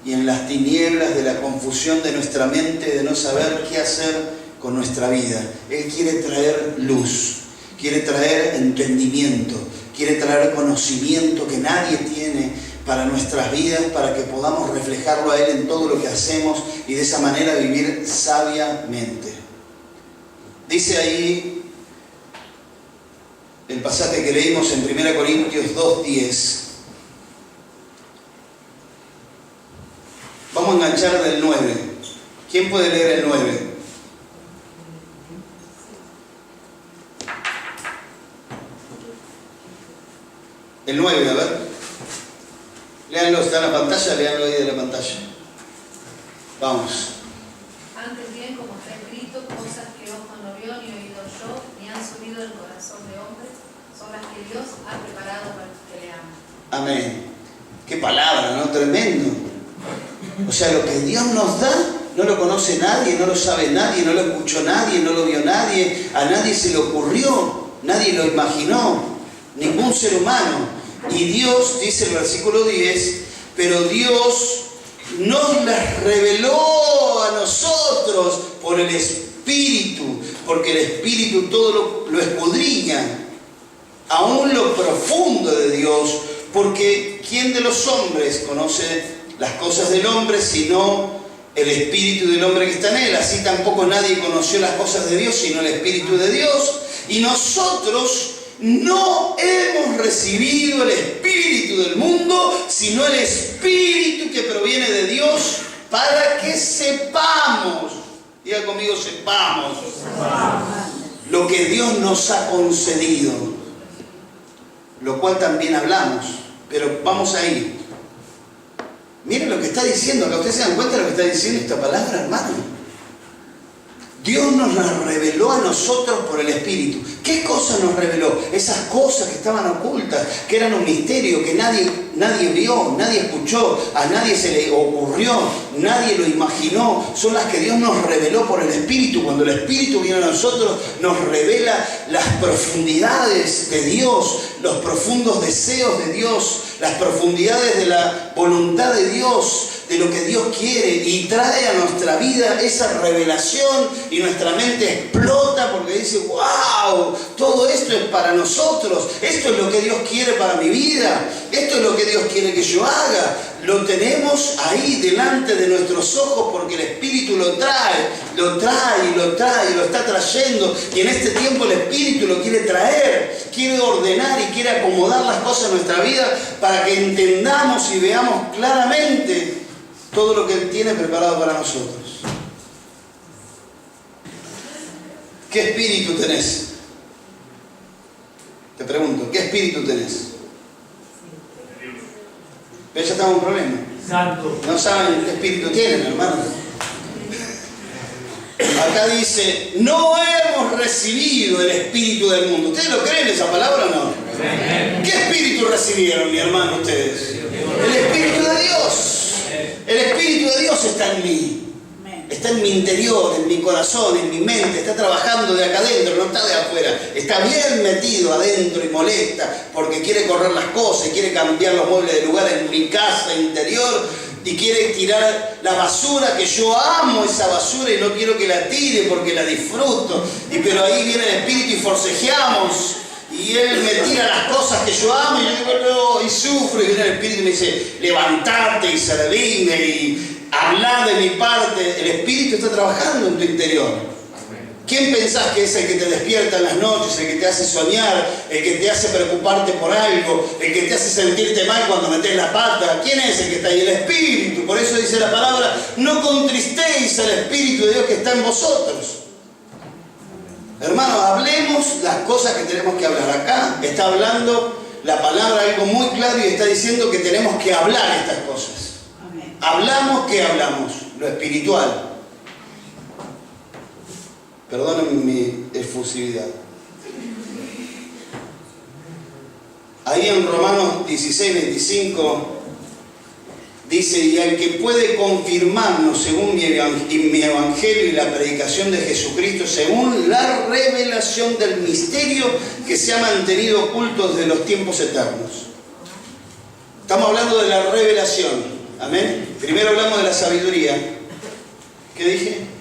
[SPEAKER 1] y en las tinieblas de la confusión de nuestra mente, de no saber qué hacer con nuestra vida. Él quiere traer luz, quiere traer entendimiento, quiere traer conocimiento que nadie tiene para nuestras vidas, para que podamos reflejarlo a Él en todo lo que hacemos y de esa manera vivir sabiamente. Dice ahí el pasaje que leímos en 1 Corintios 2:10. Vamos a enganchar del 9. ¿Quién puede leer el 9? El 9, a ver. Léanlo, está en la pantalla, léanlo ahí de la pantalla. Vamos.
[SPEAKER 4] Antes bien, como está escrito, cosas que ojo no vio ni oído yo, ni han subido el corazón de hombre, son las que Dios ha preparado para los que le aman.
[SPEAKER 1] Amén. Qué palabra, ¿no? Tremendo. O sea, lo que Dios nos da, no lo conoce nadie, no lo sabe nadie, no lo escuchó nadie, no lo vio nadie, a nadie se le ocurrió, nadie lo imaginó, ningún ser humano. Y Dios, dice el versículo 10, pero Dios nos las reveló a nosotros por el Espíritu, porque el Espíritu todo lo escudriña, aún lo profundo de Dios, porque ¿quién de los hombres conoce las cosas del hombre sino el Espíritu del hombre que está en él? Así tampoco nadie conoció las cosas de Dios sino el Espíritu de Dios. Y nosotros no hemos recibido el Espíritu del mundo, sino el Espíritu que proviene de Dios, para que sepamos, diga conmigo, sepamos lo que Dios nos ha concedido, lo cual también hablamos, pero vamos a ir. Miren lo que está diciendo acá. ¿Ustedes se dan cuenta de lo que está diciendo esta palabra, hermano? Dios nos la reveló a nosotros por el Espíritu. ¿Qué cosa nos reveló? Esas cosas que estaban ocultas, que eran un misterio, que nadie vio, nadie escuchó, a nadie se le ocurrió, nadie lo imaginó. Son las que Dios nos reveló por el Espíritu. Cuando el Espíritu viene a nosotros, nos revela las profundidades de Dios, los profundos deseos de Dios, las profundidades de la voluntad de Dios, de lo que Dios quiere, y trae a nuestra vida esa revelación y nuestra mente explota porque dice, wow, todo esto es para nosotros, esto es lo que Dios quiere para mi vida, esto es lo que Dios quiere que yo haga. Lo tenemos ahí delante de nuestros ojos porque el Espíritu lo trae y lo está trayendo, y en este tiempo el Espíritu lo quiere traer, quiere ordenar y quiere acomodar las cosas en nuestra vida para que entendamos y veamos claramente todo lo que Él tiene preparado para nosotros. ¿Qué espíritu tenés? Te pregunto, ¿qué espíritu tenés? ¿Ves? Ya estamos en un problema.
[SPEAKER 3] Santo.
[SPEAKER 1] No saben qué espíritu tienen, hermano. Acá dice, no hemos recibido el espíritu del mundo. ¿Ustedes lo creen esa palabra o no? ¿Qué espíritu recibieron, mi hermano, ustedes? El Espíritu de Dios. El Espíritu de Dios está en mí. Está en mi interior, en mi corazón, en mi mente. Está trabajando de acá adentro, no está de afuera. Está bien metido adentro y molesta porque quiere correr las cosas, quiere cambiar los muebles de lugar en mi casa interior. y quiere tirar la basura, que yo amo esa basura y no quiero que la tire porque la disfruto. Pero ahí viene el Espíritu y forcejeamos. Y Él me tira las cosas que yo amo y yo digo, no, y sufro. Y viene el Espíritu y me dice, levantate y servime y hablar de mi parte. El Espíritu está trabajando en tu interior. ¿Quién pensás que es el que te despierta en las noches, el que te hace soñar, el que te hace preocuparte por algo, el que te hace sentirte mal cuando metes la pata? ¿Quién es el que está ahí? El Espíritu. Por eso dice la palabra, no contristéis al Espíritu de Dios que está en vosotros. Hermanos, hablemos las cosas que tenemos que hablar. Acá está hablando la palabra algo muy claro y está diciendo que tenemos que hablar estas cosas.
[SPEAKER 2] Amén.
[SPEAKER 1] Hablamos, ¿qué hablamos? Lo espiritual. Perdonen mi efusividad. Ahí en Romanos 16, 25 dice, y al que puede confirmarnos según mi evangelio y la predicación de Jesucristo, según la revelación del misterio que se ha mantenido oculto desde los tiempos eternos. Estamos hablando de la revelación. Amén. Primero hablamos de la sabiduría. ¿Qué dije?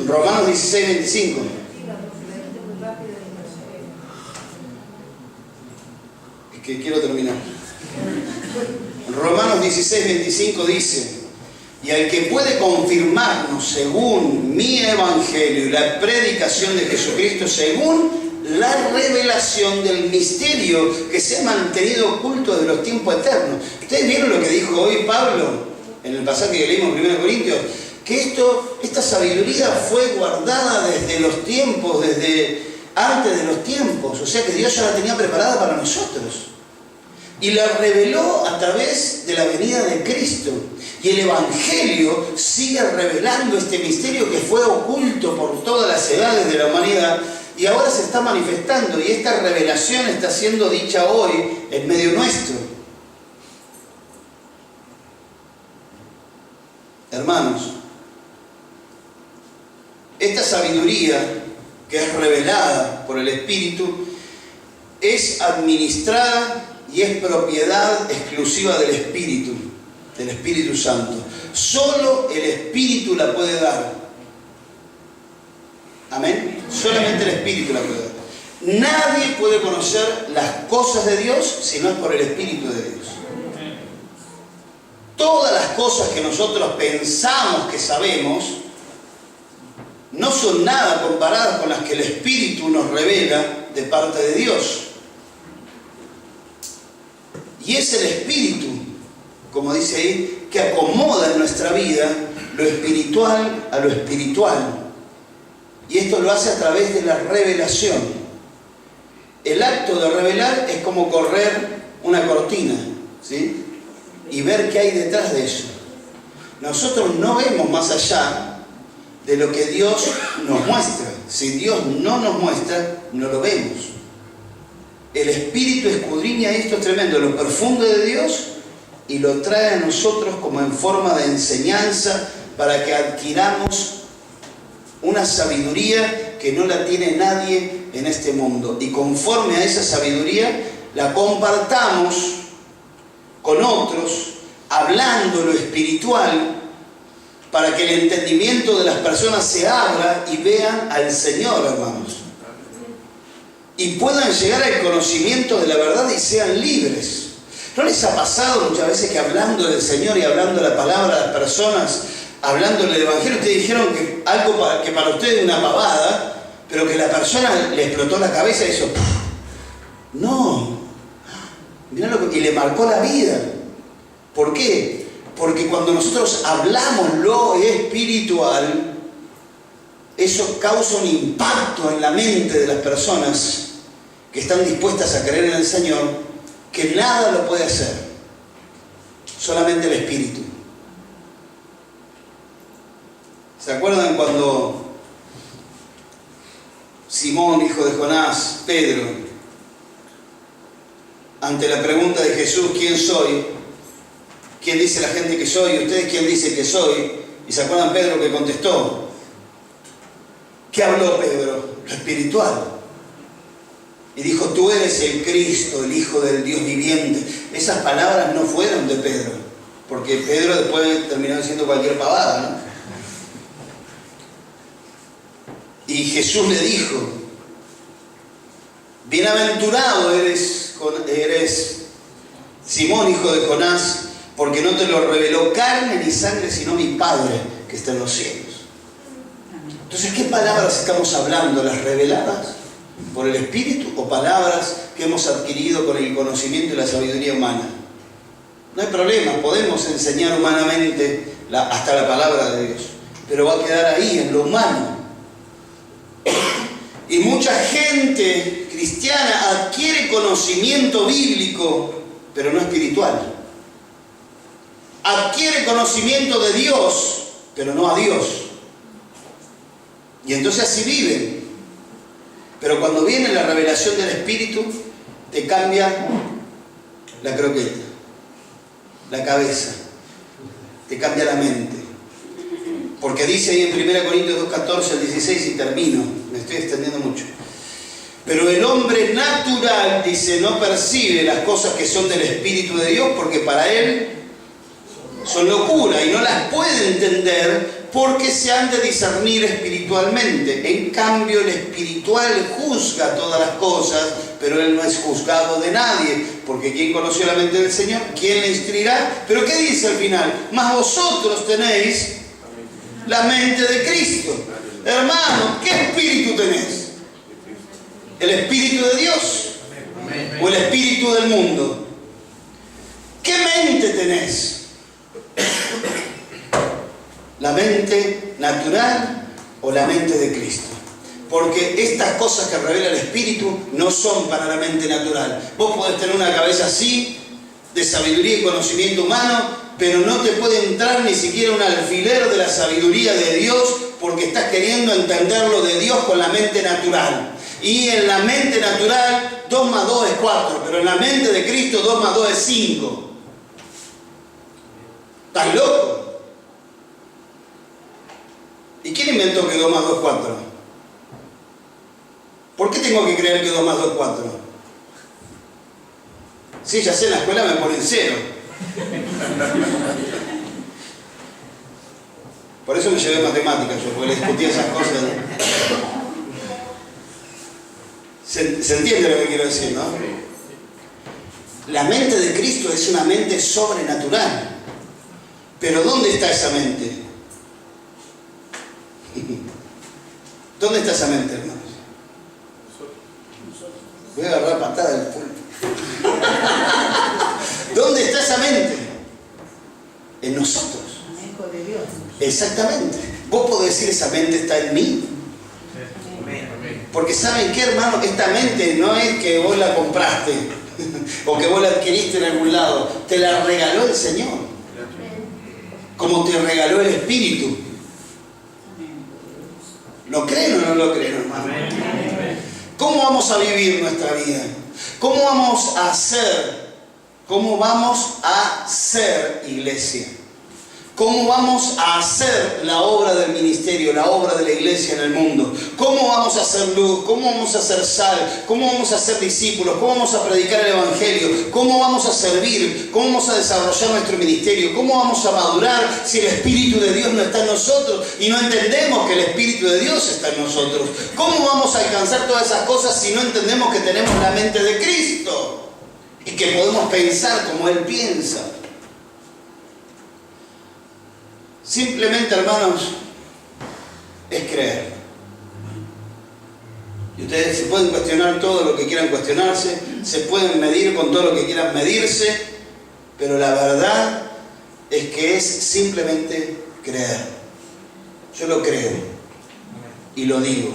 [SPEAKER 1] Romanos 16, 25. Es que quiero terminar. Romanos 16, 25 dice, y al que puede confirmarnos según mi evangelio y la predicación de Jesucristo, según la revelación del misterio que se ha mantenido oculto de los tiempos eternos. ¿Ustedes vieron lo que dijo hoy Pablo en el pasaje que leímos en 1 Corintios? Que esta sabiduría fue guardada desde los tiempos, desde antes de los tiempos. O sea que Dios ya la tenía preparada para nosotros. Y la reveló a través de la venida de Cristo. Y el Evangelio sigue revelando este misterio que fue oculto por todas las edades de la humanidad. Y ahora se está manifestando. Y esta revelación está siendo dicha hoy en medio nuestro. Hermanos, esta sabiduría que es revelada por el Espíritu es administrada y es propiedad exclusiva del Espíritu Santo. Solo el Espíritu la puede dar. Amén. Solamente el Espíritu la puede dar. Nadie puede conocer las cosas de Dios si no es por el Espíritu de Dios. Todas las cosas que nosotros pensamos que sabemos no son nada comparadas con las que el Espíritu nos revela de parte de Dios. Y es el Espíritu, como dice ahí, que acomoda en nuestra vida lo espiritual a lo espiritual. Y esto lo hace a través de la revelación. El acto de revelar es como correr una cortina, ¿sí? Y ver qué hay detrás de eso. Nosotros no vemos más allá de lo que Dios nos muestra. Si Dios no nos muestra, no lo vemos. El Espíritu escudriña esto tremendo, lo profundo de Dios, y lo trae a nosotros como en forma de enseñanza para que adquiramos una sabiduría que no la tiene nadie en este mundo. Y conforme a esa sabiduría, la compartamos con otros, hablando lo espiritual, para que el entendimiento de las personas se abra y vean al Señor, hermanos. Y puedan llegar al conocimiento de la verdad y sean libres. ¿No les ha pasado muchas veces que hablando del Señor y hablando la palabra a las personas, hablando del Evangelio, ustedes dijeron que algo que para ustedes es una pavada, pero que la persona le explotó la cabeza y hizo ¡puf! No, mirá lo que, y le marcó la vida. ¿Por qué? Porque cuando nosotros hablamos lo espiritual, eso causa un impacto en la mente de las personas que están dispuestas a creer en el Señor, que nada lo puede hacer, solamente el Espíritu. ¿Se acuerdan cuando Simón, hijo de Jonás, Pedro, ante la pregunta de Jesús, ¿quién soy? ¿Quién dice la gente que soy? ¿Y ustedes quién dice que soy? ¿Y se acuerdan Pedro que contestó? ¿Qué habló Pedro? Lo espiritual. y dijo, tú eres el Cristo, el Hijo del Dios viviente. Esas palabras no fueron de Pedro, porque Pedro después terminó diciendo cualquier pavada, ¿no? Y Jesús le dijo, bienaventurado eres Simón, hijo de Jonás, porque no te lo reveló carne ni sangre, sino mi Padre que está en los cielos. Entonces, ¿qué palabras estamos hablando? ¿Las reveladas por el Espíritu o palabras que hemos adquirido con el conocimiento y la sabiduría humana? No hay problema, podemos enseñar humanamente hasta la palabra de Dios, pero va a quedar ahí, en lo humano. Y mucha gente cristiana adquiere conocimiento bíblico, pero no espiritual. Adquiere conocimiento de Dios, pero no a Dios. Y entonces así viven. Pero cuando viene la revelación del Espíritu, te cambia la croqueta, la cabeza, te cambia la mente. Porque dice ahí en 1 Corintios 2:14 al 16, y termino, me estoy extendiendo mucho. Pero el hombre natural, dice, no percibe las cosas que son del Espíritu de Dios, porque para él son locura y no las puede entender porque se han de discernir espiritualmente. En cambio, el espiritual juzga todas las cosas, pero él no es juzgado de nadie, porque ¿quién conoció la mente del Señor? ¿Quién le instruirá? Pero ¿qué dice al final? Mas vosotros tenéis la mente de Cristo. Hermano, ¿qué espíritu tenés? ¿El espíritu de Dios o el espíritu del mundo? ¿Qué mente tenés? ¿La mente natural o la mente de Cristo? Porque estas cosas que revela el Espíritu no son para la mente natural. Vos podés tener una cabeza así, de sabiduría y conocimiento humano, pero no te puede entrar ni siquiera un alfiler de la sabiduría de Dios, porque estás queriendo entenderlo de Dios con la mente natural. Y en la mente natural 2 más 2 es 4, pero en la mente de Cristo 2 más 2 es 5. ¿Estás loco? ¿Y quién inventó que 2 más 2 es 4? ¿Por qué tengo que creer que 2 más 2 es 4? Sí, ya sé, en la escuela me ponen 0. Por eso me llevé matemáticas yo, porque le discutía esas cosas. ¿Se entiende lo que quiero decir, no? La mente de Cristo es una mente sobrenatural. Pero ¿dónde está esa mente? ¿Dónde está esa mente, hermanos? Voy a agarrar patada del pulpo. ¿Dónde está esa mente? En nosotros.
[SPEAKER 2] Hijo de Dios.
[SPEAKER 1] Exactamente. Vos podés decir, esa mente está en mí. Porque ¿saben qué, hermano? Esta mente no es que vos la compraste o que vos la adquiriste en algún lado. Te la regaló el Señor. Como te regaló el Espíritu. ¿Lo creen o no lo creen, hermano? ¿Cómo vamos a vivir nuestra vida? ¿Cómo vamos a ser? ¿Cómo vamos a ser iglesia? ¿Cómo vamos a hacer la obra del ministerio, la obra de la iglesia en el mundo? ¿Cómo vamos a hacer luz? ¿Cómo vamos a hacer sal? ¿Cómo vamos a ser discípulos? ¿Cómo vamos a predicar el Evangelio? ¿Cómo vamos a servir? ¿Cómo vamos a desarrollar nuestro ministerio? ¿Cómo vamos a madurar si el Espíritu de Dios no está en nosotros y no entendemos que el Espíritu de Dios está en nosotros? ¿Cómo vamos a alcanzar todas esas cosas si no entendemos que tenemos la mente de Cristo y que podemos pensar como Él piensa? Simplemente, hermanos, es creer. Y ustedes se pueden cuestionar todo lo que quieran cuestionarse, se pueden medir con todo lo que quieran medirse, pero la verdad es que es simplemente creer. Yo lo creo y lo digo,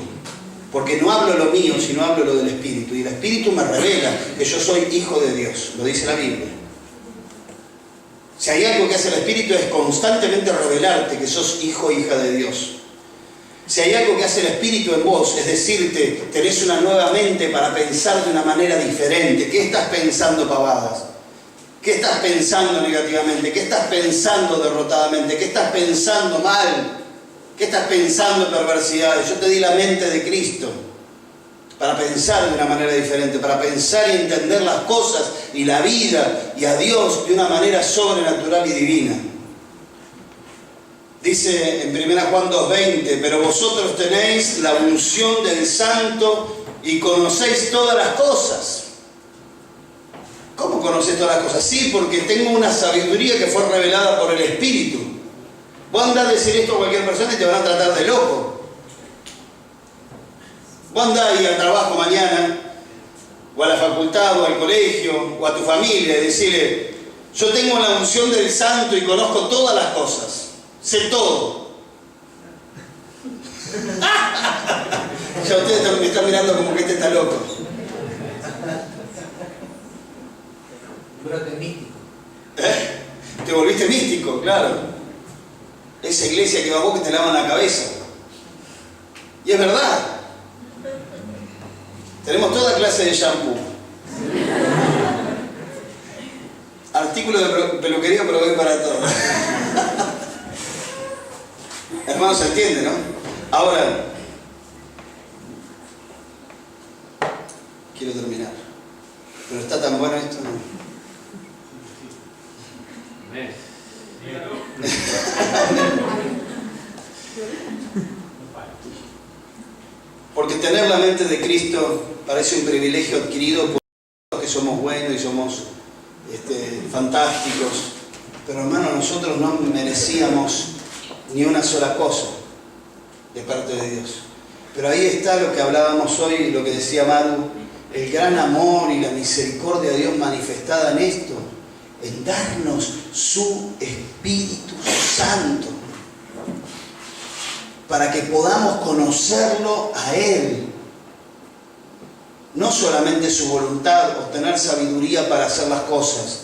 [SPEAKER 1] porque no hablo lo mío, sino hablo lo del Espíritu. Y el Espíritu me revela que yo soy hijo de Dios, lo dice la Biblia. Si hay algo que hace el Espíritu es constantemente revelarte que sos hijo o hija de Dios. Si hay algo que hace el Espíritu en vos, es decirte, tenés una nueva mente para pensar de una manera diferente. ¿Qué estás pensando, pavadas? ¿Qué estás pensando negativamente? ¿Qué estás pensando derrotadamente? ¿Qué estás pensando mal? ¿Qué estás pensando en perversidades? Yo te di la mente de Cristo. para pensar de una manera diferente, para pensar y entender las cosas y la vida y a Dios de una manera sobrenatural y divina. Dice en 1 Juan 2:20, pero vosotros tenéis la unción del Santo y conocéis todas las cosas. ¿Cómo conocéis todas las cosas? Sí, porque tengo una sabiduría que fue revelada por el Espíritu. Vos andás a decir esto a cualquier persona y te van a tratar de loco. Vos andás ahí al trabajo mañana, o a la facultad, o al colegio, o a tu familia, y decirle, yo tengo la unción del Santo y conozco todas las cosas. Sé todo. Ya ustedes me están mirando como que este está loco.
[SPEAKER 3] Brote místico.
[SPEAKER 1] Te volviste místico, claro. Esa iglesia que va vos que te lavan la cabeza. Y es verdad. Tenemos toda clase de shampoo. Artículo de peluquería, pero voy para todo. Hermanos, se entiende, ¿no? Ahora, quiero terminar. Pero está tan bueno esto, ¿no? Porque tener la mente de Cristo parece un privilegio adquirido por los que somos buenos y somos fantásticos. Pero hermano, nosotros no merecíamos ni una sola cosa de parte de Dios. Pero ahí está lo que hablábamos hoy, lo que decía Maru, el gran amor y la misericordia de Dios manifestada en esto, en darnos su Espíritu Santo, para que podamos conocerlo a Él. No solamente su voluntad, obtener sabiduría para hacer las cosas.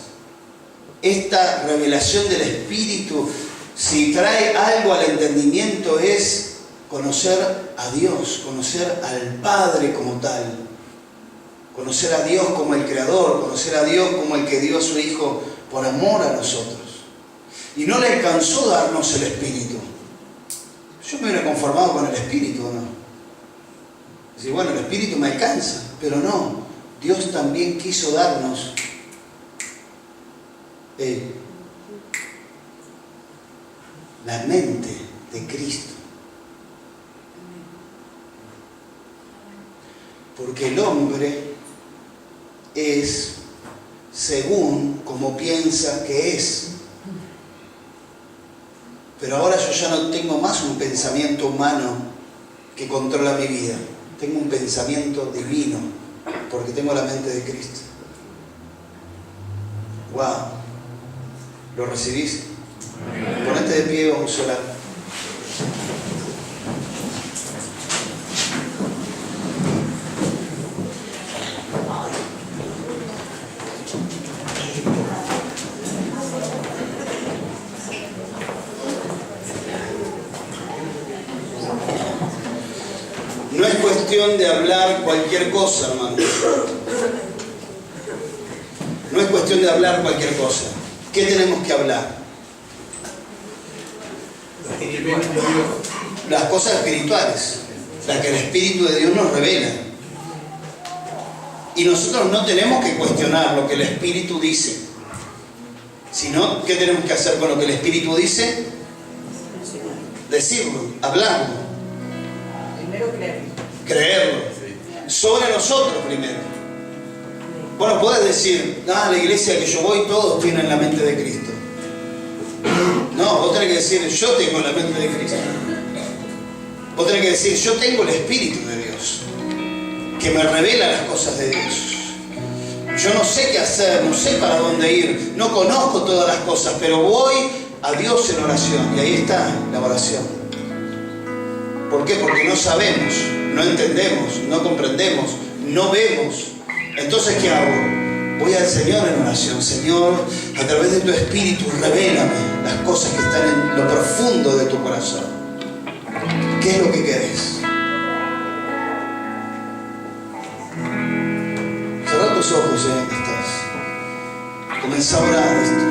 [SPEAKER 1] Esta revelación del Espíritu, si trae algo al entendimiento, es conocer a Dios, conocer al Padre como tal, conocer a Dios como el Creador, conocer a Dios como el que dio a su Hijo por amor a nosotros. Y no le alcanzó darnos el Espíritu. Yo me hubiera conformado con el Espíritu, ¿o no? Decir, bueno, el Espíritu me alcanza, pero no. Dios también quiso darnos la mente de Cristo. Porque el hombre es según como piensa que es. Pero ahora yo ya no tengo más un pensamiento humano que controla mi vida. Tengo un pensamiento divino, porque tengo la mente de Cristo. ¡Wow! ¿Lo recibís? Ponete de pie, vamos a orar. No es cuestión de hablar cualquier cosa, hermano. No es cuestión de hablar cualquier cosa. ¿Qué tenemos que hablar? Las cosas espirituales, las que el Espíritu de Dios nos revela. Y nosotros no tenemos que cuestionar lo que el Espíritu dice, sino, ¿qué tenemos que hacer con lo que el Espíritu dice? Decirlo, hablarlo.
[SPEAKER 2] Primero creerlo.
[SPEAKER 1] Creerlo. Sobre nosotros primero. Bueno, puedes decir, la iglesia que yo voy, todos tienen la mente de Cristo. No, vos tenés que decir, yo tengo la mente de Cristo. Vos tenés que decir, yo tengo el Espíritu de Dios, que me revela las cosas de Dios. Yo no sé qué hacer, no sé para dónde ir, no conozco todas las cosas, pero voy a Dios en oración. Y ahí está la oración. ¿Por qué? Porque no sabemos, no entendemos, no comprendemos, no vemos. Entonces, ¿qué hago? Voy al Señor en oración. Señor, a través de tu Espíritu, revélame las cosas que están en lo profundo de tu corazón. ¿Qué es lo que querés? Cerrá tus ojos en donde estás. Comenzá a orar esto.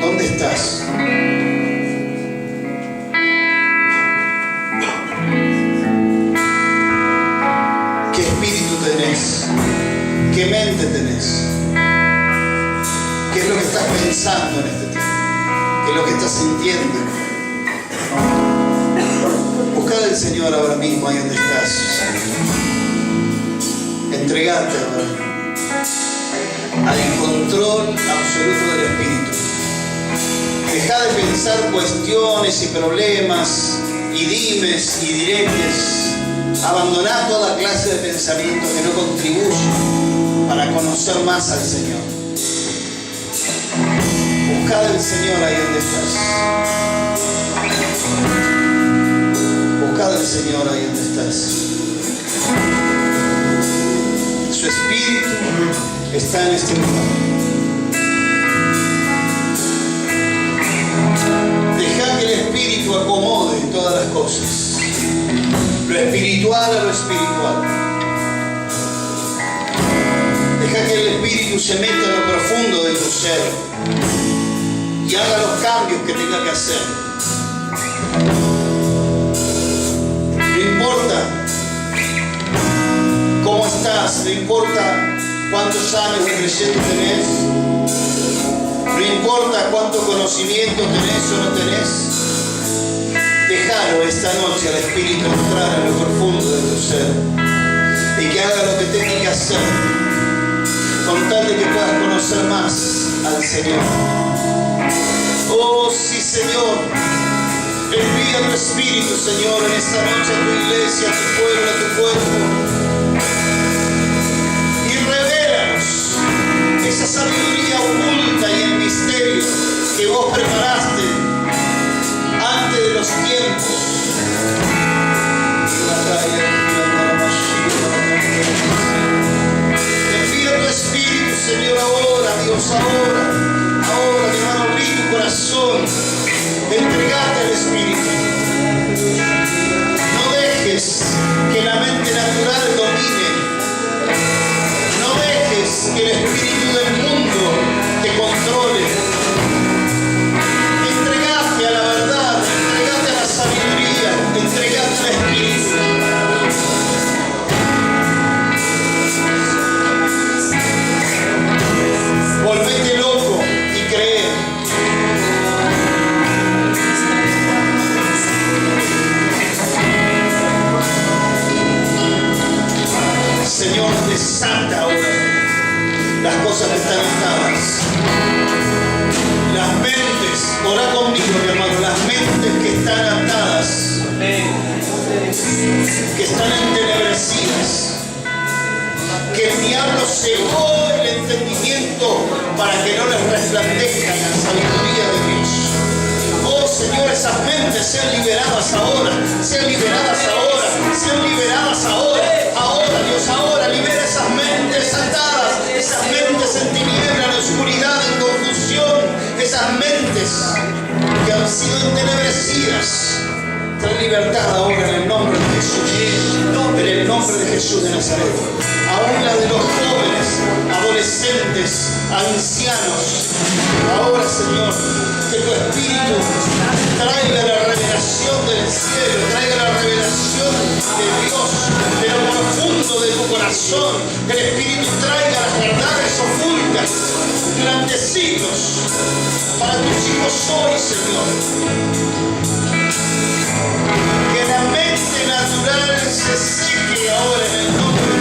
[SPEAKER 1] ¿Dónde estás? espíritu tenés? ¿Qué mente tenés? ¿Qué es lo que estás pensando en este tiempo? ¿Qué es lo que estás sintiendo? Busca al Señor ahora mismo ahí donde estás. Entregate ahora al control absoluto del Espíritu. Deja de pensar cuestiones y problemas y dimes y diretes. Abandoná toda clase de pensamientos que no contribuyen para conocer más al Señor. Buscad al Señor ahí donde estás. Buscad al Señor ahí donde estás. Su Espíritu está en este lugar. Deja que el Espíritu acomode todas las cosas. Lo espiritual a lo espiritual. Deja que el Espíritu se meta en lo profundo de tu ser y haga los cambios que tenga que hacer. No importa cómo estás, no importa cuántos años de creyente tenés, no importa cuánto conocimiento tenés o no tenés, déjalo esta noche al Espíritu entrar en lo profundo de tu ser y que haga lo que tenga que hacer con tal de que puedas conocer más al Señor. Oh sí, Señor, envía tu Espíritu, Señor, en esta noche a tu iglesia, a tu pueblo, a tu cuerpo, y revélanos esa sabiduría oculta y el misterio que vos preparaste antes de los tiempos. Envía tu Espíritu, Señor, ahora, Dios, ahora, mi hermano, abrí tu corazón, entregate al Espíritu. No dejes que la mente natural domine. No dejes que el espíritu del mundo te controle. Entregate a la verdad, entregate a la sabiduría, entregate al Espíritu. Volvete loco y cree. Señor, desata ahora las cosas que están atadas. Las mentes, orá conmigo, mi hermano, las mentes que están atadas, que están entenebrecidas, que el diablo cegó el entendimiento para que no les resplandezca la sabiduría de Dios. Oh Señor, esas mentes sean liberadas ahora, sean liberadas ahora, sean liberadas ahora. Ahora, Dios, ahora libera esas mentes atadas, esas mentes en tiniebla, en oscuridad, en confusión, esas mentes que han sido entenebrecidas. Trae libertad ahora en el nombre de Jesús, en el nombre de Jesús de Nazaret. Aún la de los jóvenes, adolescentes, ancianos. Ahora, Señor, que tu Espíritu traiga la revelación del cielo, traiga la revelación de Dios, de lo profundo de tu corazón. Que el Espíritu traiga las verdades ocultas durante siglos para tus hijos hoy, Señor. Que la mente natural se seque ahora en el nombre de